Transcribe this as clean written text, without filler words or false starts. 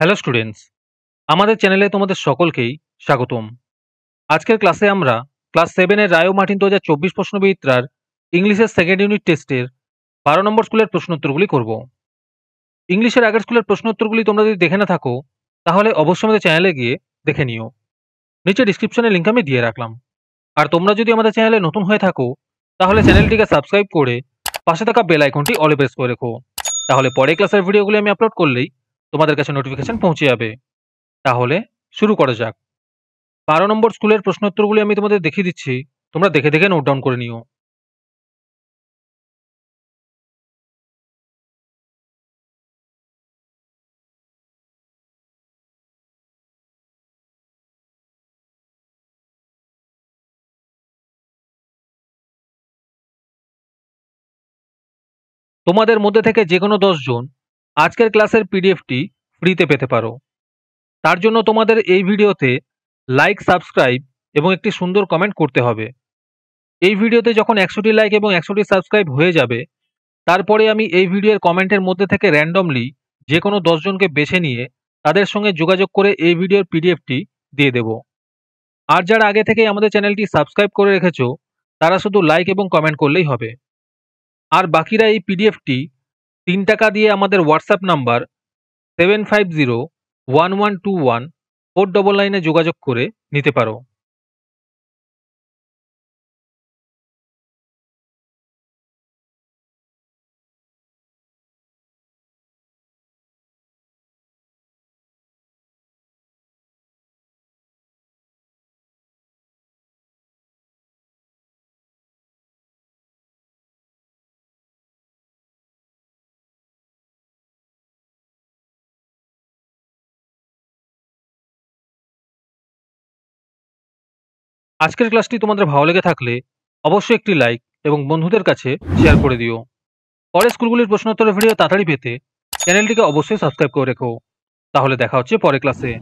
Hello students, আমাদের চ্যানেলে তোমাদের সকলকেই স্বাগতম। আজকের ক্লাসে আমরা ক্লাস 7 এর রায় ও মার্টিন 2024 প্রশ্নবিচিত্রার ইংলিশের সেকেন্ড ইউনিট টেস্টের 12 নম্বর স্কুলের প্রশ্নোত্তরগুলি করব। ইংলিশের আগের স্কুলের প্রশ্নোত্তরগুলি তোমরা যদি দেখে না থাকো তাহলে অবশ্যই আমাদের চ্যানেলে গিয়ে দেখে নিও। নিচে ডিসক্রিপশনে লিঙ্ক আমি দিয়ে রাখলাম। আর তোমরা যদি আমাদের চ্যানেলে নতুন হয়ে থাকো তাহলে চ্যানেলটিকে সাবস্ক্রাইব করে পাশে থাকা বেল আইকনটি অলে প্রেস করে রেখো। তাহলে পরে ক্লাসের ভিডিওগুলি আমি আপলোড করলেই তোমাদের কাছে নোটিফিকেশন পৌঁছে যাবে। তাহলে শুরু করা যাক। 12 নম্বর স্কুলের প্রশ্নোত্তরগুলি আমি তোমাদের দেখিয়ে দিচ্ছি, তোমরা দেখে দেখে নোট ডাউন করে নিও। তোমাদের মধ্যে থেকে যে কোনো 10 জন আজকের ক্লাসের পিডিএফটি ফ্রিতে পেতে পারো। তার জন্য তোমাদের এই ভিডিওতে লাইক, সাবস্ক্রাইব এবং একটি সুন্দর কমেন্ট করতে হবে। এই ভিডিওতে যখন 100টি লাইক এবং 100টি সাবস্ক্রাইব হয়ে যাবে তারপরে আমি এই ভিডিওর কমেন্টের মধ্যে থেকে র্যান্ডমলি যে কোনো 10 জনকে বেছে নিয়ে তাদের সঙ্গে যোগাযোগ করে এই ভিডিওর পিডিএফটি দিয়ে দেব। আর যারা আগে থেকেই আমাদের চ্যানেলটি সাবস্ক্রাইব করে রেখেছো তারা শুধু লাইক এবং কমেন্ট করলেই হবে। আর বাকিরা এই পিডিএফটি 3 টাকা দিয়ে আমাদের হোয়াটসঅ্যাপ নাম্বার 7501121499 যোগাযোগ করে নিতে পারো। আজকের ক্লাসটি তোমাদের ভালো লেগে থাকলে অবশ্যই একটি লাইক এবং বন্ধুদের কাছে শেয়ার করে দিও। পরের স্কুলগুলির প্রশ্নোত্তরের ভিডিও তাড়াতাড়ি পেতে চ্যানেলটিকে অবশ্যই সাবস্ক্রাইব করে রেখো। তাহলে দেখা হচ্ছে পরের ক্লাসে।